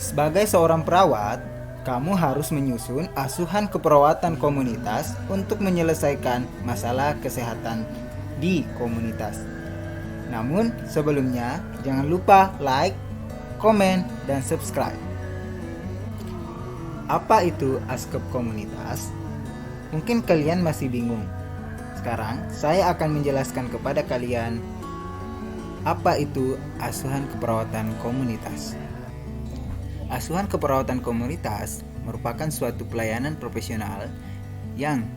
Sebagai seorang perawat, kamu harus menyusun asuhan keperawatan komunitas untuk menyelesaikan masalah kesehatan di komunitas. Namun, sebelumnya jangan lupa like, komen, dan subscribe. Apa itu ASKEP komunitas? Mungkin kalian masih bingung. Sekarang, saya akan menjelaskan kepada kalian apa itu asuhan keperawatan komunitas. Asuhan keperawatan komunitas merupakan suatu pelayanan profesional yang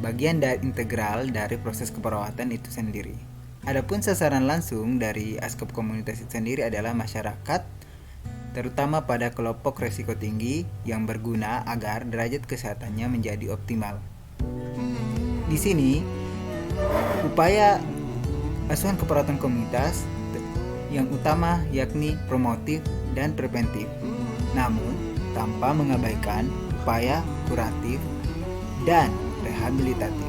bagian integral dari proses keperawatan itu sendiri. Adapun sasaran langsung dari ASKEP komunitas itu sendiri adalah masyarakat, terutama pada kelompok risiko tinggi yang berguna agar derajat kesehatannya menjadi optimal. Di sini, upaya asuhan keperawatan komunitas yang utama yakni promotif dan preventif, namun tanpa mengabaikan upaya kuratif dan rehabilitatif.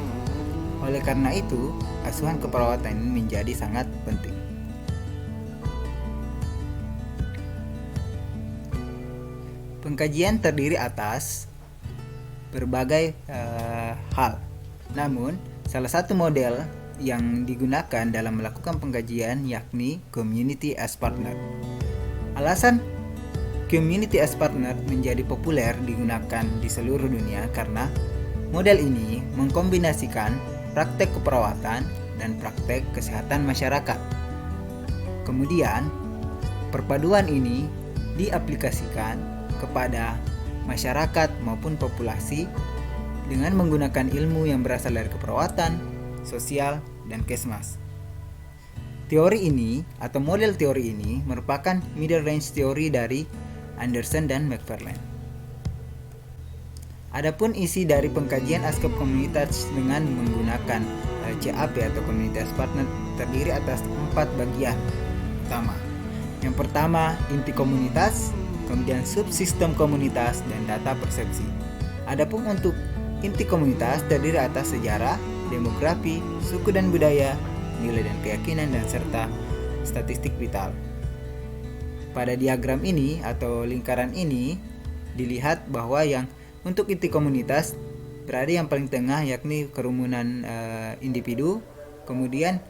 Oleh karena itu, asuhan keperawatan ini menjadi sangat penting. Pengkajian terdiri atas berbagai hal. Namun, salah satu model yang digunakan dalam melakukan pengkajian yakni Community as Partner. Alasan Community as Partner menjadi populer digunakan di seluruh dunia karena model ini mengkombinasikan praktek keperawatan dan praktek kesehatan masyarakat. Kemudian, perpaduan ini diaplikasikan kepada masyarakat maupun populasi dengan menggunakan ilmu yang berasal dari keperawatan, sosial, dan kesmas. Teori ini atau model teori ini merupakan middle range teori dari Anderson dan McFarlane. Adapun isi dari pengkajian ASKEP komunitas dengan menggunakan CAP atau Komunitas Partner terdiri atas 4 bagian utama. Yang pertama, inti komunitas, kemudian subsistem komunitas, dan data persepsi. Adapun untuk inti komunitas terdiri atas sejarah, demografi, suku dan budaya, nilai dan keyakinan, dan serta statistik vital. Pada diagram ini atau lingkaran ini dilihat bahwa yang untuk inti komunitas berada yang paling tengah yakni kerumunan individu, kemudian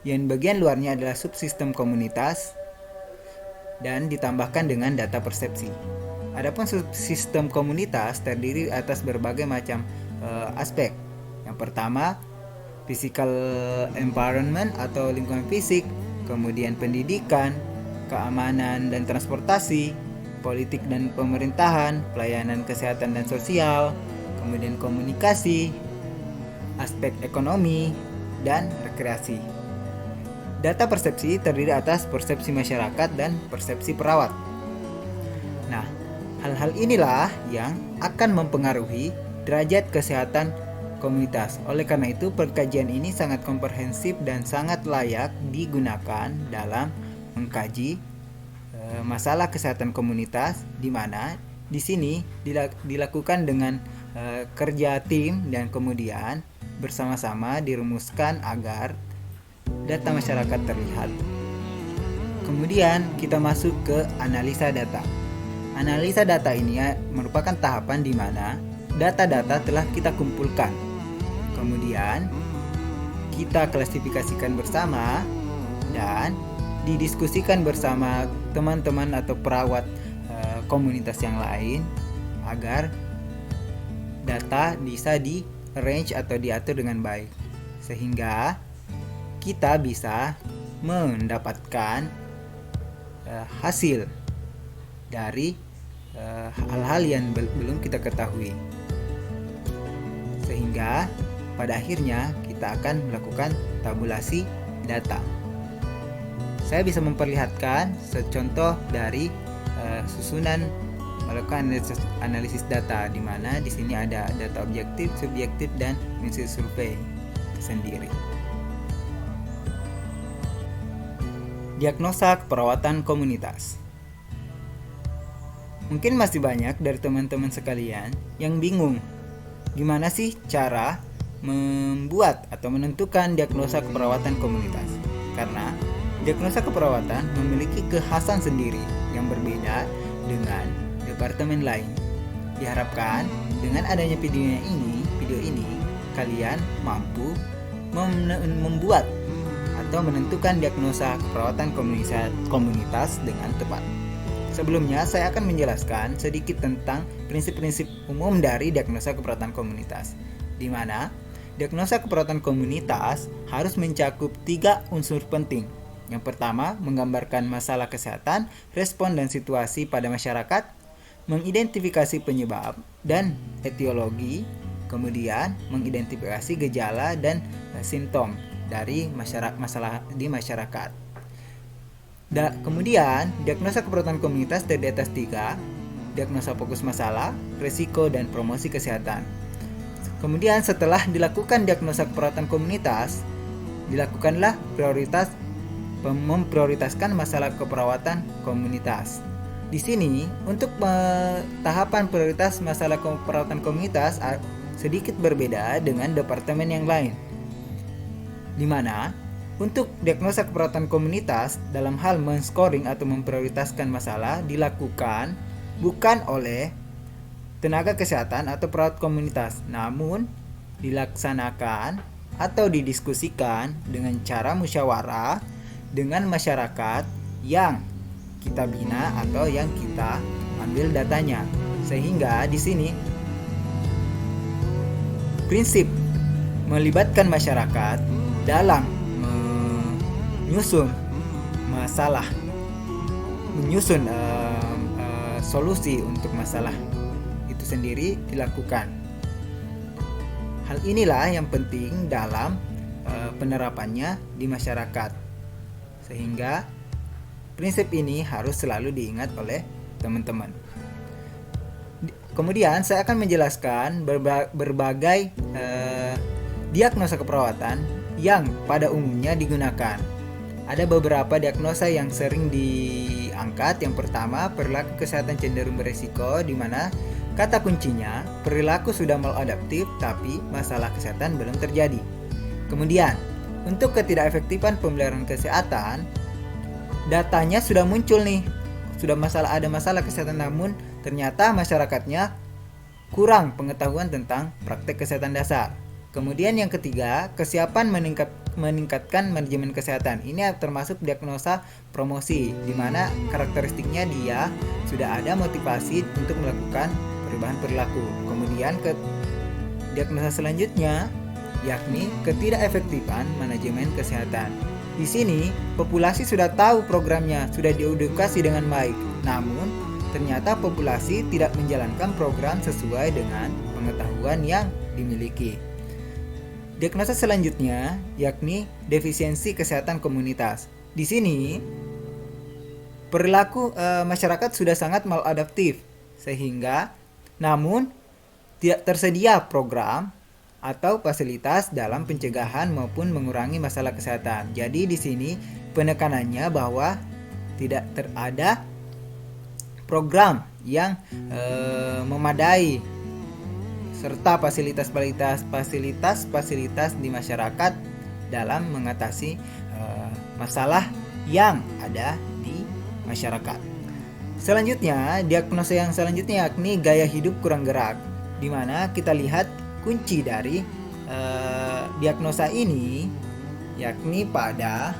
yang bagian luarnya adalah subsistem komunitas dan ditambahkan dengan data persepsi. Adapun subsistem komunitas terdiri atas berbagai macam aspek. Yang pertama, physical environment atau lingkungan fisik, kemudian pendidikan, keamanan dan transportasi, politik dan pemerintahan, pelayanan kesehatan dan sosial, kemudian komunikasi, aspek ekonomi, dan rekreasi. Data persepsi terdiri atas persepsi masyarakat dan persepsi perawat. Nah, hal-hal inilah yang akan mempengaruhi derajat kesehatan komunitas. Oleh karena itu, pengkajian ini sangat komprehensif dan sangat layak digunakan dalam mengkaji masalah kesehatan komunitas, di mana di sini dilakukan dengan kerja tim dan kemudian bersama-sama dirumuskan agar data masyarakat terlihat. Kemudian kita masuk ke analisa data. Analisa data ini merupakan tahapan di mana data-data telah kita kumpulkan. Kemudian kita klasifikasikan bersama dan didiskusikan bersama teman-teman atau perawat komunitas yang lain agar data bisa di arrange atau diatur dengan baik sehingga kita bisa mendapatkan hasil dari hal-hal yang belum kita ketahui, sehingga pada akhirnya kita akan melakukan tabulasi data. Saya bisa memperlihatkan secontoh dari susunan melakukan analisis data, di mana di sini ada data objektif, subjektif, dan metode survei sendiri. Diagnosa keperawatan komunitas. Mungkin masih banyak dari teman-teman sekalian yang bingung gimana sih cara membuat atau menentukan diagnosa keperawatan komunitas, karena diagnosa keperawatan memiliki kekhasan sendiri yang berbeda dengan departemen lain. Diharapkan dengan adanya video ini kalian mampu membuat atau menentukan diagnosa keperawatan komunitas dengan tepat. Sebelumnya saya akan menjelaskan sedikit tentang prinsip-prinsip umum dari diagnosa keperawatan komunitas, di mana diagnosa keperawatan komunitas harus mencakup 3 unsur penting. Yang pertama, menggambarkan masalah kesehatan, respon dan situasi pada masyarakat, mengidentifikasi penyebab dan etiologi, kemudian mengidentifikasi gejala dan simptom dari masalah di masyarakat. Kemudian, diagnosa keperawatan komunitas terdiri atas 3, diagnosa fokus masalah, risiko, dan promosi kesehatan. Kemudian setelah dilakukan diagnosa keperawatan komunitas, dilakukanlah memprioritaskan masalah keperawatan komunitas. Di sini, untuk tahapan prioritas masalah keperawatan komunitas sedikit berbeda dengan departemen yang lain, di mana untuk diagnosa keperawatan komunitas dalam hal men-scoring atau memprioritaskan masalah dilakukan bukan oleh tenaga kesehatan atau perawat komunitas, namun dilaksanakan atau didiskusikan dengan cara musyawarah dengan masyarakat yang kita bina atau yang kita ambil datanya. Sehingga di sini prinsip melibatkan masyarakat dalam menyusun masalah, solusi untuk masalah itu sendiri dilakukan. Hal inilah yang penting dalam penerapannya di masyarakat, sehingga prinsip ini harus selalu diingat oleh teman-teman. Kemudian saya akan menjelaskan berbagai diagnosa keperawatan yang pada umumnya digunakan. Ada beberapa diagnosa yang sering diangkat. Yang pertama, perilaku kesehatan cenderung berisiko, di mana kata kuncinya perilaku sudah maladaptif tapi masalah kesehatan belum terjadi. Kemudian, untuk ketidakefektifan pemeliharaan kesehatan, datanya sudah muncul nih, ada masalah kesehatan, namun ternyata masyarakatnya kurang pengetahuan tentang praktek kesehatan dasar. Kemudian yang ketiga, kesiapan meningkatkan manajemen kesehatan. Ini termasuk diagnosa promosi, di mana karakteristiknya dia sudah ada motivasi untuk melakukan perubahan perilaku. Kemudian diagnosa selanjutnya yakni ketidakefektifan manajemen kesehatan. Di sini populasi sudah tahu programnya, sudah diedukasi dengan baik, namun ternyata populasi tidak menjalankan program sesuai dengan pengetahuan yang dimiliki. Diagnosa selanjutnya yakni defisiensi kesehatan komunitas. Di sini perilaku masyarakat sudah sangat maladaptif, sehingga namun tidak tersedia program atau fasilitas dalam pencegahan maupun mengurangi masalah kesehatan. Jadi di sini penekanannya bahwa tidak ada program yang memadai serta fasilitas di masyarakat dalam mengatasi masalah yang ada di masyarakat. Selanjutnya, diagnosa yang selanjutnya yakni gaya hidup kurang gerak, di mana kita lihat kunci dari diagnosa ini yakni pada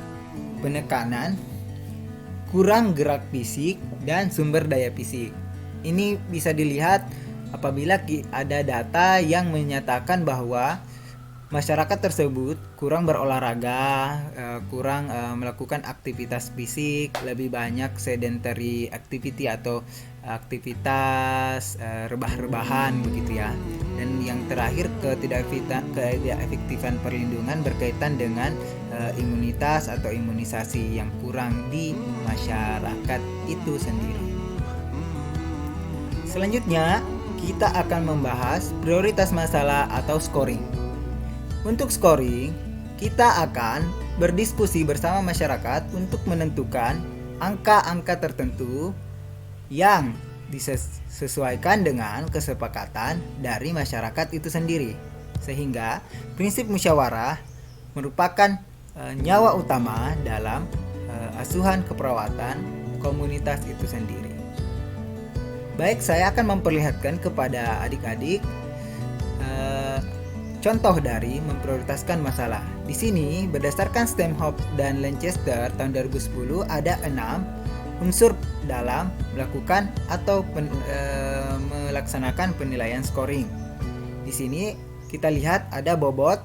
penekanan kurang gerak fisik dan sumber daya fisik. Ini bisa dilihat apabila ada data yang menyatakan bahwa masyarakat tersebut kurang berolahraga, kurang melakukan aktivitas fisik, lebih banyak sedentary activity atau aktivitas rebah-rebahan begitu ya. Dan yang terakhir, ketidakefektifan perlindungan berkaitan dengan imunitas atau imunisasi yang kurang di masyarakat itu sendiri. Selanjutnya, kita akan membahas prioritas masalah atau scoring. Untuk scoring, kita akan berdiskusi bersama masyarakat untuk menentukan angka-angka tertentu yang disesuaikan dengan kesepakatan dari masyarakat itu sendiri. Sehingga prinsip musyawarah merupakan nyawa utama dalam asuhan keperawatan komunitas itu sendiri. Baik, saya akan memperlihatkan kepada adik-adik contoh dari memprioritaskan masalah. Di sini berdasarkan Stanhope dan Lancaster tahun 2010 ada 6 unsur dalam melakukan atau melaksanakan penilaian scoring. Di sini kita lihat ada bobot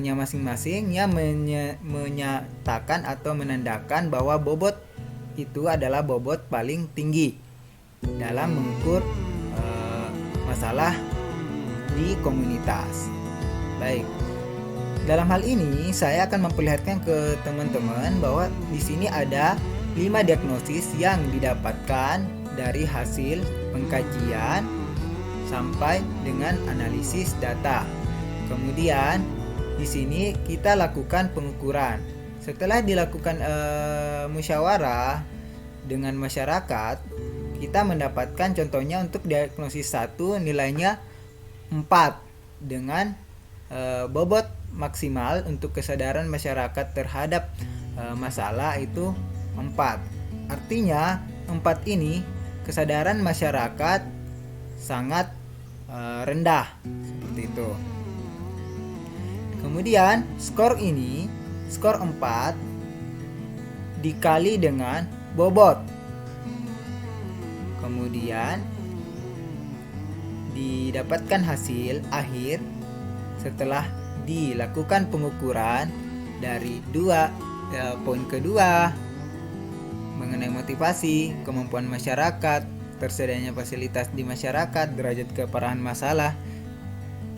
nya masing-masing yang menyatakan atau menandakan bahwa bobot itu adalah bobot paling tinggi dalam mengukur masalah di komunitas. Baik. Dalam hal ini saya akan memperlihatkan ke teman-teman bahwa di sini ada 5 diagnosis yang didapatkan dari hasil pengkajian sampai dengan analisis data. Kemudian di sini kita lakukan pengukuran. Setelah dilakukan musyawarah dengan masyarakat, kita mendapatkan contohnya untuk diagnosis 1 nilainya 4 dengan bobot maksimal untuk kesadaran masyarakat terhadap masalah itu 4. Artinya 4 ini kesadaran masyarakat sangat rendah seperti itu. Kemudian skor 4 dikali dengan bobot. Kemudian didapatkan hasil akhir setelah dilakukan pengukuran dari poin kedua mengenai motivasi, kemampuan masyarakat, tersedianya fasilitas di masyarakat, derajat keparahan masalah,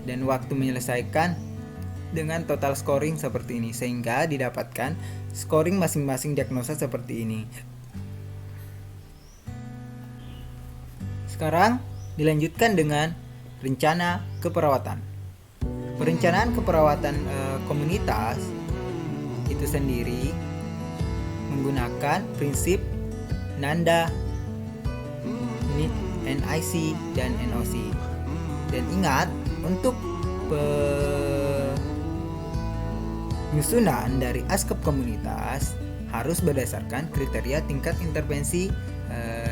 dan waktu menyelesaikan dengan total scoring seperti ini, sehingga didapatkan scoring masing-masing diagnosa seperti ini. Sekarang dilanjutkan dengan rencana keperawatan. Perencanaan keperawatan komunitas itu sendiri menggunakan prinsip NANDA, NIC, dan NOC. Dan ingat, untuk penyusunan dari askep komunitas harus berdasarkan kriteria tingkat intervensi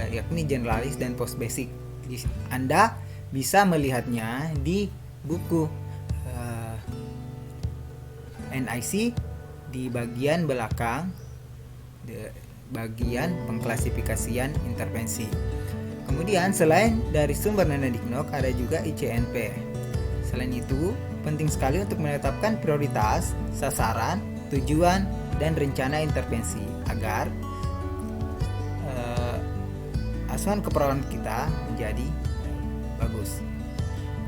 yakni generalis dan post basic. Anda bisa melihatnya di buku NIC di bagian belakang, bagian pengklasifikasian intervensi. Kemudian selain dari sumber Nandadiknok ada juga ICNP. Selain itu, penting sekali untuk menetapkan prioritas, sasaran, tujuan, dan rencana intervensi agar asuhan keperawatan kita menjadi bagus.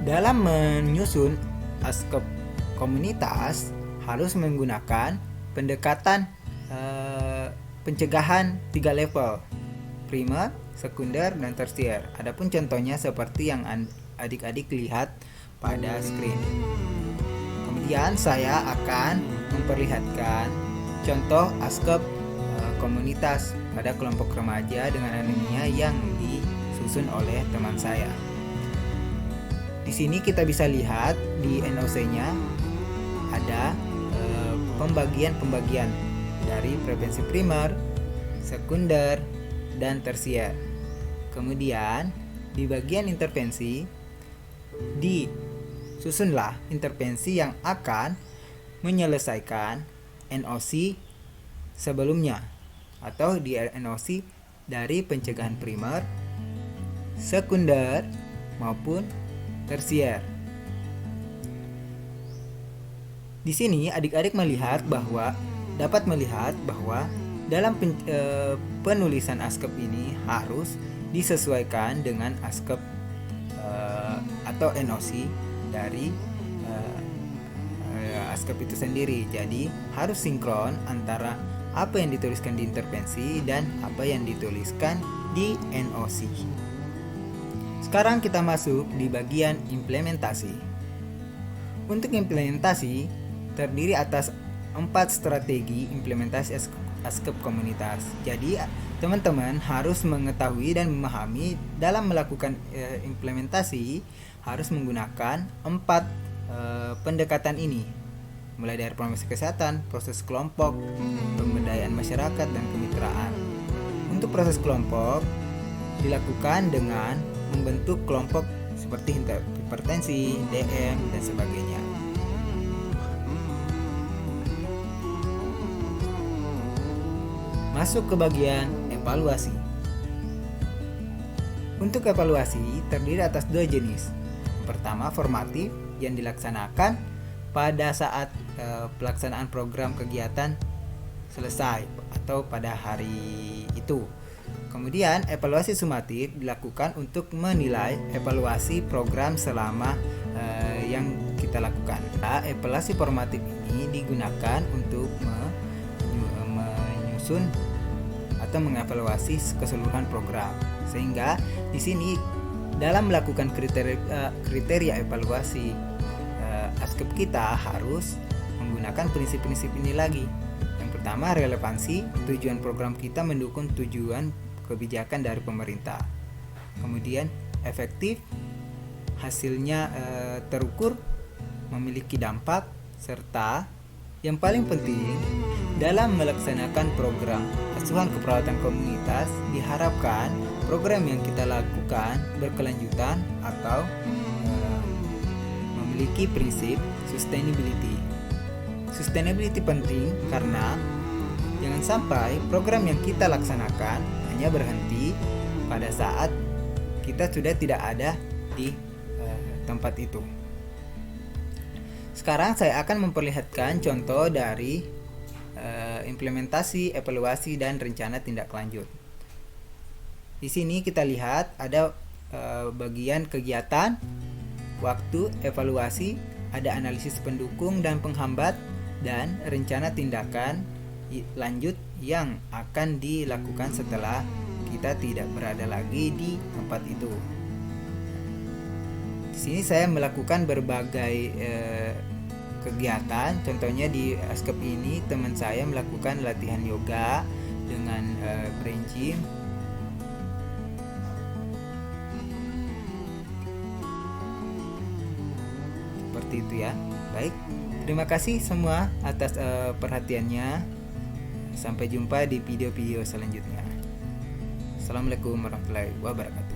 Dalam menyusun askep komunitas harus menggunakan pendekatan pencegahan 3 level, primer, sekunder, dan tersier. Adapun contohnya seperti yang adik-adik lihat pada screen. Kemudian saya akan memperlihatkan contoh askep komunitas pada kelompok remaja dengan anemia yang disusun oleh teman saya. Di sini kita bisa lihat di NOC-nya ada pembagian dari prevensi primer, sekunder, dan tersier. Kemudian di bagian intervensi disusunlah intervensi yang akan menyelesaikan NOC sebelumnya atau di NOC dari pencegahan primer, sekunder, maupun tersier. Di sini adik-adik dapat melihat bahwa dalam penulisan askep ini harus disesuaikan dengan askep atau NOC dari askep itu sendiri. Jadi harus sinkron antara apa yang dituliskan di intervensi dan apa yang dituliskan di NOC. Sekarang kita masuk di bagian implementasi. Untuk implementasi terdiri atas 4 strategi implementasi askep komunitas. Jadi teman-teman harus mengetahui dan memahami dalam melakukan implementasi harus menggunakan 4 pendekatan ini, mulai dari promosi kesehatan, proses kelompok, pemberdayaan masyarakat, dan kemitraan. Untuk proses kelompok dilakukan dengan membentuk kelompok seperti hipertensi, DM, dan sebagainya. Masuk ke bagian evaluasi. Untuk evaluasi terdiri atas dua jenis. Pertama, formatif yang dilaksanakan pada saat pelaksanaan program kegiatan selesai atau pada hari itu. Kemudian evaluasi sumatif dilakukan untuk menilai evaluasi program selama yang kita lakukan. Nah, evaluasi formatif ini digunakan untuk menyusun atau mengevaluasi keseluruhan program. Sehingga di sini dalam melakukan kriteria evaluasi ASKEP kita harus menggunakan prinsip-prinsip ini lagi. Yang pertama, relevansi, tujuan program kita mendukung tujuan kebijakan dari pemerintah. Kemudian efektif, hasilnya terukur, memiliki dampak, serta yang paling penting dalam melaksanakan program asuhan keperawatan komunitas diharapkan program yang kita lakukan berkelanjutan atau memiliki prinsip sustainability. Sustainability penting karena jangan sampai program yang kita laksanakan hanya berhenti pada saat kita sudah tidak ada di tempat itu. Sekarang saya akan memperlihatkan contoh dari implementasi, evaluasi, dan rencana tindak lanjut. Di sini kita lihat ada bagian kegiatan, waktu, evaluasi, ada analisis pendukung dan penghambat, dan rencana tindakan lanjut yang akan dilakukan setelah kita tidak berada lagi di tempat itu. Di sini saya melakukan berbagai kegiatan. Contohnya di ASKEP ini teman saya melakukan latihan yoga dengan brain gym. Seperti itu ya. Baik, terima kasih semua atas perhatiannya. Sampai jumpa di video-video selanjutnya. Assalamualaikum warahmatullahi wabarakatuh.